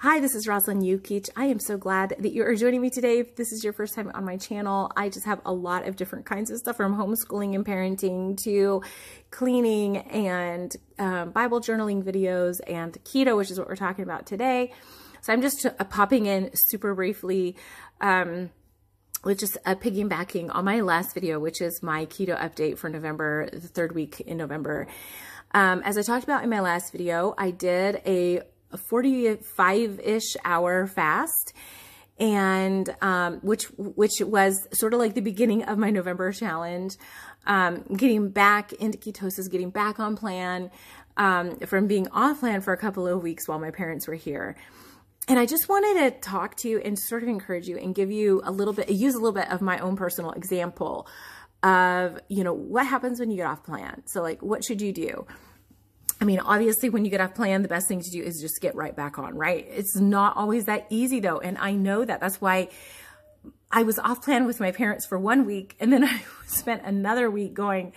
Hi, this is Rosalind Yukich. I am so glad that you are joining me today. If this is your first time on my channel, I just have a lot of different kinds of stuff from homeschooling and parenting to cleaning and Bible journaling videos and keto, which is what we're talking about today. So I'm just popping in super briefly with just piggybacking on my last video, which is my keto update for November, the third week in November. As I talked about in my last video, I did a 45-ish hour fast, and which was sort of like the beginning of my November challenge, getting back into ketosis, getting back on plan from being off plan for a couple of weeks while my parents were here. And I just wanted to talk to you and sort of encourage you and give you a little bit, use a little bit of my own personal example of, you know, what happens when you get off plan. So like, what should you do? I mean, obviously when you get off plan, the best thing to do is just get right back on, right? It's not always that easy though. And I know that. That's why I was off plan with my parents for 1 week. And then I spent another week going,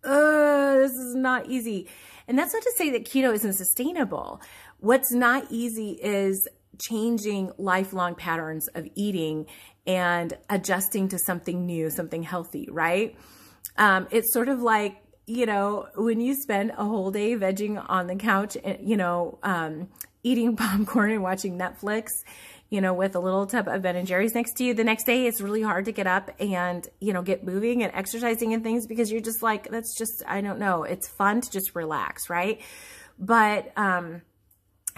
this is not easy. And that's not to say that keto isn't sustainable. What's not easy is changing lifelong patterns of eating and adjusting to something new, something healthy, right? It's sort of like, you know, when you spend a whole day vegging on the couch, you know, eating popcorn and watching Netflix, you know, with a little tub of Ben & Jerry's next to you, the next day it's really hard to get up and, you know, get moving and exercising and things because you're just like, that's just, I don't know. It's fun to just relax, right? But,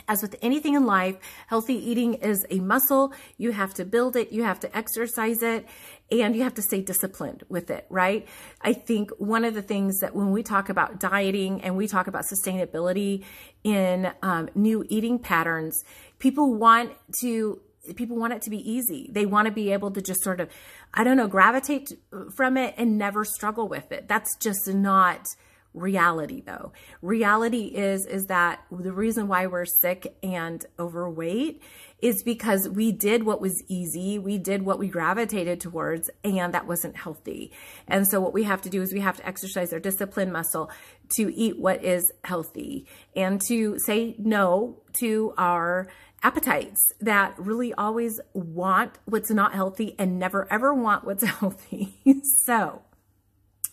as with anything in life, healthy eating is a muscle. You have to build it, you have to exercise it, and you have to stay disciplined with it, right? I think one of the things that when we talk about dieting and we talk about sustainability in new eating patterns, people want it to be easy. They want to be able to just sort of, I don't know, gravitate from it and never struggle with it. That's just not reality though. Reality is that the reason why we're sick and overweight is because we did what was easy. We did what we gravitated towards, and that wasn't healthy. And so what we have to do is we have to exercise our discipline muscle to eat what is healthy and to say no to our appetites that really always want what's not healthy and never ever want what's healthy. So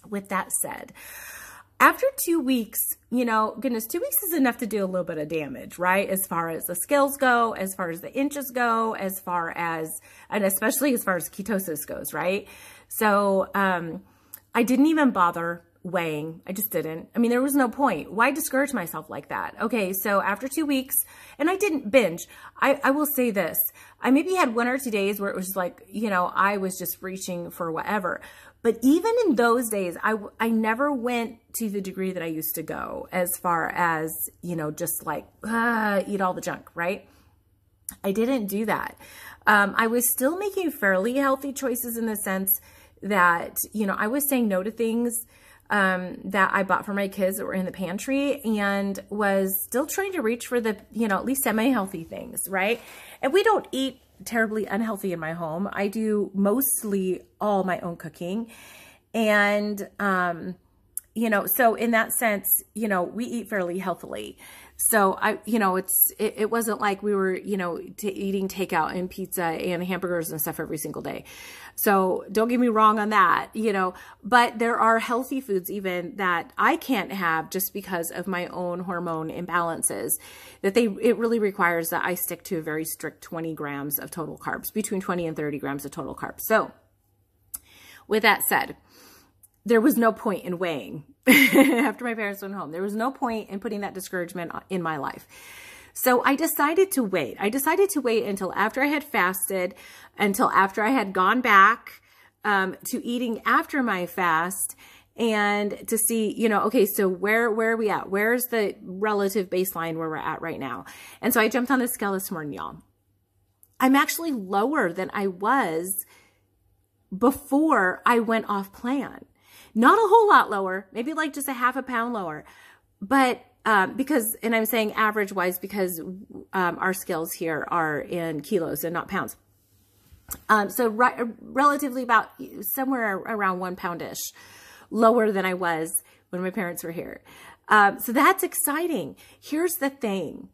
with that said, after 2 weeks, you know, goodness, 2 weeks is enough to do a little bit of damage, right? As far as the scales go, as far as the inches go, as far as, and especially as far as ketosis goes, right? So, I didn't even bother weighing. I just didn't. I mean, there was no point. Why discourage myself like that? Okay. So after 2 weeks, and I didn't binge, I will say this, I maybe had 1 or 2 days where it was like, you know, I was just reaching for whatever. But even in those days, I never went to the degree that I used to go as far as, you know, just like, eat all the junk, right? I didn't do that. I was still making fairly healthy choices in the sense that, you know, I was saying no to things that I bought for my kids that were in the pantry and was still trying to reach for the, you know, at least semi-healthy things, right? And we don't eat terribly unhealthy in my home. I do mostly all my own cooking. And, you know, so in that sense, you know, we eat fairly healthily. So you know, it wasn't like we were, you know, eating takeout and pizza and hamburgers and stuff every single day. So don't get me wrong on that, you know, but there are healthy foods even that I can't have just because of my own hormone imbalances that it really requires that I stick to a very strict 20 grams of total carbs, between 20 and 30 grams of total carbs. So with that said, there was no point in weighing after my parents went home. There was no point in putting that discouragement in my life. So I decided to wait. I decided to wait until after I had fasted, until after I had gone back to eating after my fast, and to see, you know, okay, so where are we at? Where's the relative baseline where we're at right now? And so I jumped on the scale this morning, y'all. I'm actually lower than I was before I went off plan. Not a whole lot lower, maybe like just a half a pound lower, but because, and I'm saying average wise because our scales here are in kilos and not pounds. So relatively about somewhere around 1 pound-ish lower than I was when my parents were here. So that's exciting. Here's the thing.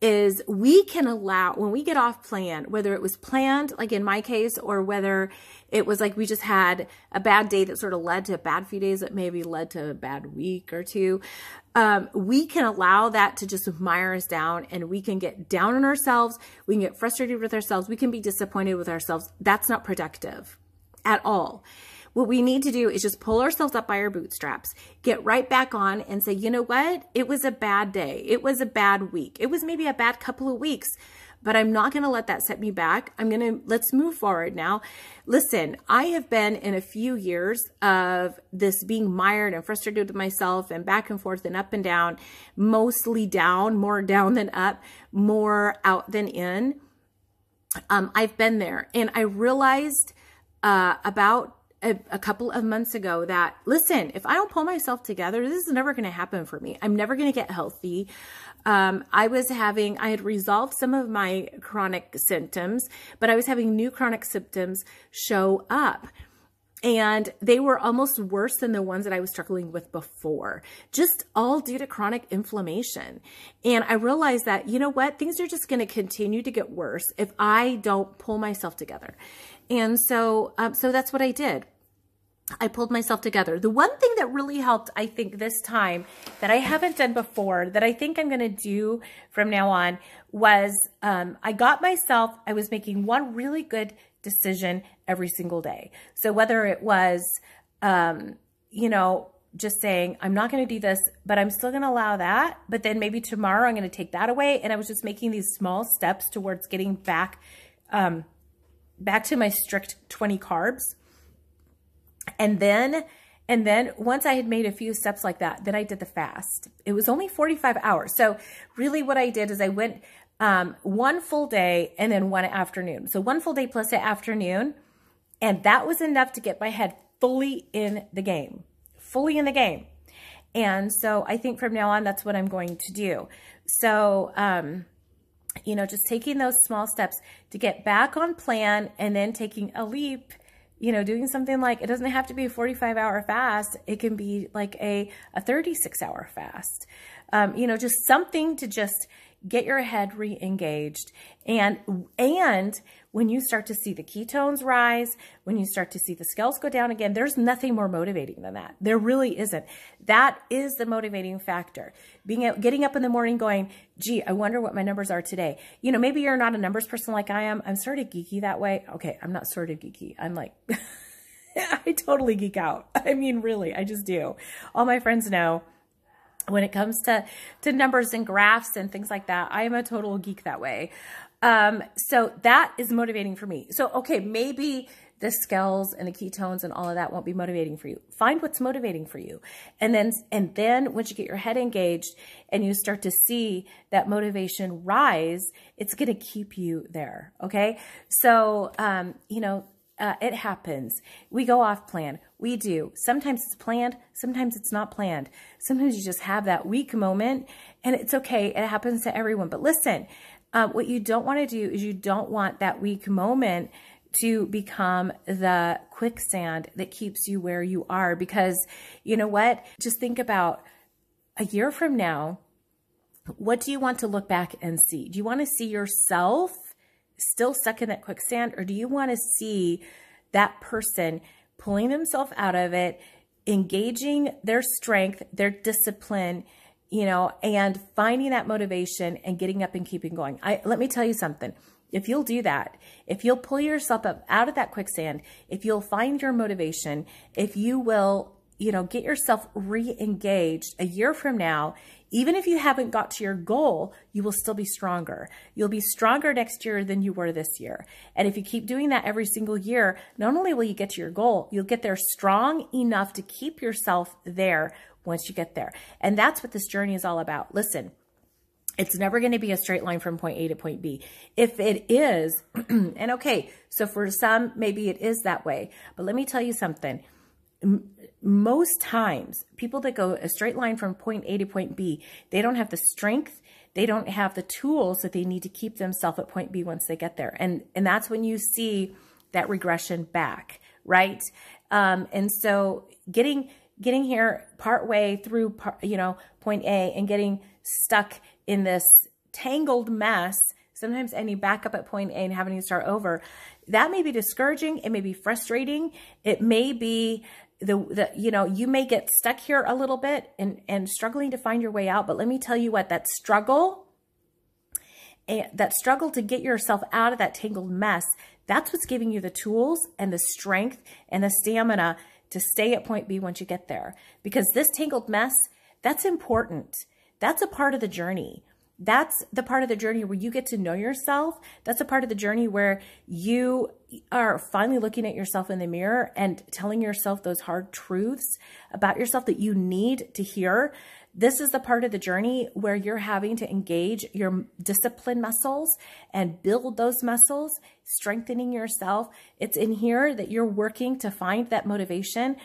is we can allow, when we get off plan, whether it was planned, like in my case, or whether it was like we just had a bad day that sort of led to a bad few days that maybe led to a bad week or two, we can allow that to just mire us down, and we can get down on ourselves. We can get frustrated with ourselves. We can be disappointed with ourselves. That's not productive at all. What we need to do is just pull ourselves up by our bootstraps, get right back on and say, you know what? It was a bad day. It was a bad week. It was maybe a bad couple of weeks, but I'm not going to let that set me back. Let's move forward now. Listen, I have been in a few years of this being mired and frustrated with myself and back and forth and up and down, mostly down, more down than up, more out than in. I've been there, and I realized about a couple of months ago that, listen, if I don't pull myself together, this is never going to happen for me. I'm never going to get healthy. I had resolved some of my chronic symptoms, but I was having new chronic symptoms show up. And they were almost worse than the ones that I was struggling with before, just all due to chronic inflammation. And I realized that, you know what, things are just going to continue to get worse if I don't pull myself together. And so that's what I did. I pulled myself together. The one thing that really helped, I think, this time that I haven't done before, that I think I'm going to do from now on, was I was making one really good decision every single day. So whether it was, just saying, I'm not going to do this, but I'm still going to allow that. But then maybe tomorrow I'm going to take that away. And I was just making these small steps towards getting back to my strict 20 carbs. And then once I had made a few steps like that, then I did the fast. It was only 45 hours. So really what I did is I went one full day and then one afternoon. So one full day plus an afternoon. And that was enough to get my head fully in the game. And so I think from now on, that's what I'm going to do. So, just taking those small steps to get back on plan, and then taking a leap, doing something like, it doesn't have to be a 45-hour fast. It can be like a 36-hour fast. Just something to just get your head re-engaged. And when you start to see the ketones rise, when you start to see the scales go down again, there's nothing more motivating than that. There really isn't. That is the motivating factor. Getting up in the morning going, gee, I wonder what my numbers are today. Maybe you're not a numbers person like I am. I'm sort of geeky that way. Okay, I'm not sort of geeky. I'm like, I totally geek out. I mean, really, I just do. All my friends know. When it comes to numbers and graphs and things like that, I am a total geek that way. So that is motivating for me. So, okay, maybe the scales and the ketones and all of that won't be motivating for you. Find what's motivating for you. And then once you get your head engaged and you start to see that motivation rise, it's going to keep you there. Okay. So, it happens. We go off plan. We do. Sometimes it's planned. Sometimes it's not planned. Sometimes you just have that weak moment, and it's okay. It happens to everyone. But listen, what you don't want to do is you don't want that weak moment to become the quicksand that keeps you where you are. Because you know what? Just think about a year from now. What do you want to look back and see? Do you want to see yourself still stuck in that quicksand, or do you want to see that person pulling themselves out of it, engaging their strength, their discipline, and finding that motivation and getting up and keeping going? Let me tell you something. If you'll do that, if you'll pull yourself up out of that quicksand, if you'll find your motivation, if you will, get yourself re-engaged a year from now, even if you haven't got to your goal, you will still be stronger. You'll be stronger next year than you were this year. And if you keep doing that every single year, not only will you get to your goal, you'll get there strong enough to keep yourself there once you get there. And that's what this journey is all about. Listen, it's never going to be a straight line from point A to point B. If it is, and okay, so for some, maybe it is that way. But let me tell you something. Most times, people that go a straight line from point A to point B, they don't have the strength, they don't have the tools that they need to keep themselves at point B once they get there. And that's when you see that regression back, right? And so getting here part way through, point A and getting stuck in this tangled mess, sometimes ending back up at point A and having to start over. That may be discouraging. It may be frustrating. It may be you may get stuck here a little bit and struggling to find your way out. But let me tell you what, that struggle to get yourself out of that tangled mess, that's what's giving you the tools and the strength and the stamina to stay at point B once you get there. Because this tangled mess, that's important. That's a part of the journey. That's the part of the journey where you get to know yourself. That's a part of the journey where you are finally looking at yourself in the mirror and telling yourself those hard truths about yourself that you need to hear. This is the part of the journey where you're having to engage your discipline muscles and build those muscles, strengthening yourself. It's in here that you're working to find that motivation,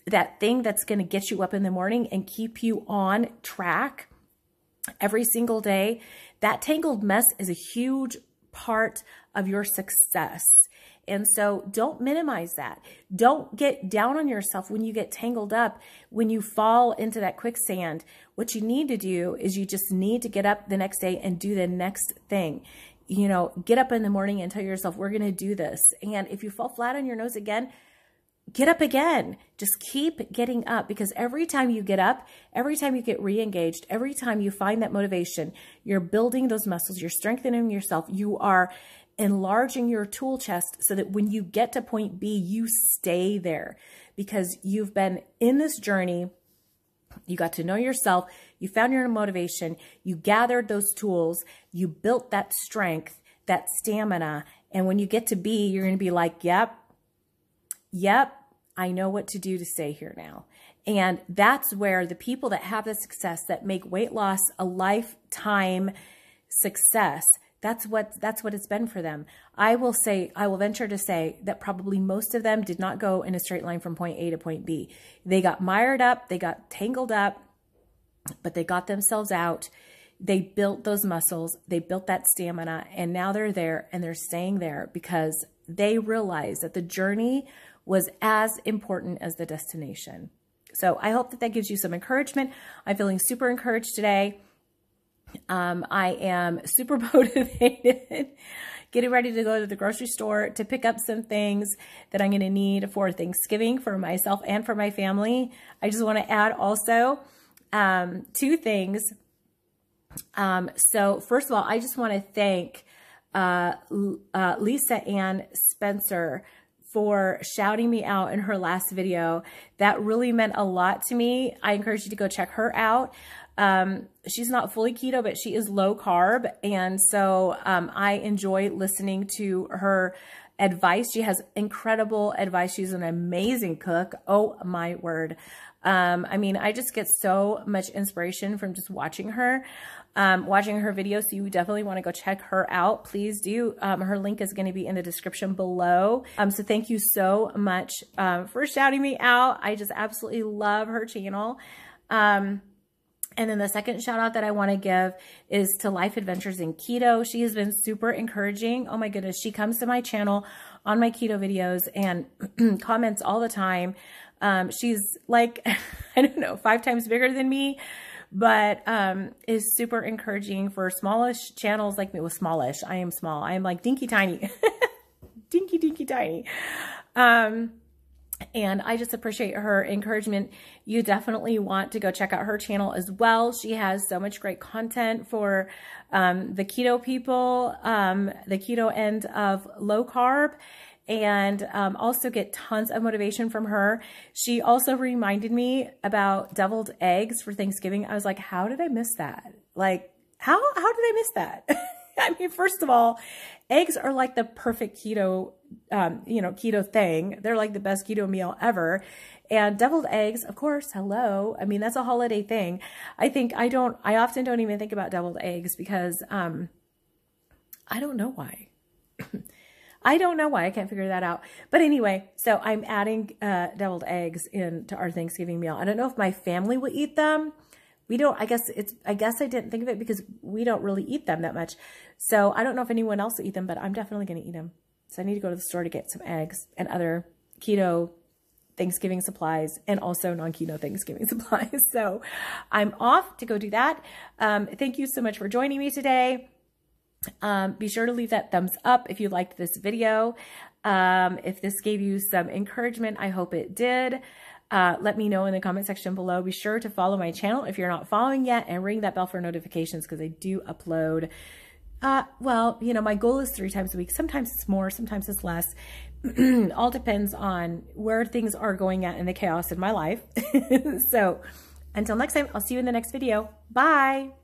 that thing that's going to get you up in the morning and keep you on track every single day. That tangled mess is a huge part of your success. And so don't minimize that. Don't get down on yourself when you get tangled up, when you fall into that quicksand. What you need to do is you just need to get up the next day and do the next thing. You know, get up in the morning and tell yourself, we're going to do this. And if you fall flat on your nose again, get up again. Just keep getting up, because every time you get up, every time you get re-engaged, every time you find that motivation, you're building those muscles, you're strengthening yourself, you are enlarging your tool chest so that when you get to point B, you stay there because you've been in this journey. You got to know yourself. You found your motivation. You gathered those tools. You built that strength, that stamina. And when you get to B, you're going to be like, yep, I know what to do to stay here now. And that's where the people that have the success, that make weight loss a lifetime success, that's what it's been for them. I will venture to say that probably most of them did not go in a straight line from point A to point B. They got mired up, they got tangled up, but they got themselves out. They built those muscles, they built that stamina, and now they're there and they're staying there because they realize that the journey was as important as the destination. So I hope that gives you some encouragement. I'm feeling super encouraged today. I am super motivated, getting ready to go to the grocery store to pick up some things that I'm going to need for Thanksgiving for myself and for my family. I just want to add also two things. So first of all, I just want to thank Lisa Ann Spencer for shouting me out in her last video. That really meant a lot to me. I encourage you to go check her out. She's not fully keto, but she is low carb. And so I enjoy listening to her advice. She has incredible advice. She's an amazing cook. Oh my word. I mean, I just get so much inspiration from just watching her videos. So you definitely want to go check her out. Please do. Her link is going to be in the description below. So thank you so much, for shouting me out. I just absolutely love her channel. And then the second shout out that I want to give is to Life Adventures in Keto. She has been super encouraging. Oh my goodness. She comes to my channel on my keto videos and comments all the time. She's like, I don't know, 5 times bigger than me, but is super encouraging for smallish channels like me. Well, smallish. I am small. I am like dinky tiny, dinky tiny. And I just appreciate her encouragement. You definitely want to go check out her channel as well. She has so much great content for the keto people, the keto end of low carb, and also get tons of motivation from her. She also reminded me about deviled eggs for Thanksgiving. I was like, how did I miss that? Like, how did I miss that? I mean, first of all, eggs are like the perfect keto, keto thing. They're like the best keto meal ever. And deviled eggs, of course, hello. I mean, that's a holiday thing. I often don't even think about deviled eggs because, I don't know why. I don't know why. I can't figure that out. But anyway, so I'm adding, deviled eggs into our Thanksgiving meal. I don't know if my family will eat them. We don't, I guess I didn't think of it because we don't really eat them that much. So I don't know if anyone else will eat them, but I'm definitely going to eat them. So I need to go to the store to get some eggs and other keto Thanksgiving supplies and also non-keto Thanksgiving supplies. So I'm off to go do that. Thank you so much for joining me today. Be sure to leave that thumbs up if you liked this video. If this gave you some encouragement, I hope it did. Let me know in the comment section below. Be sure to follow my channel if you're not following yet, and ring that bell for notifications because I do upload. Well, you know, my goal is 3 times a week. Sometimes it's more, sometimes it's less. All depends on where things are going at in the chaos in my life. So until next time, I'll see you in the next video. Bye.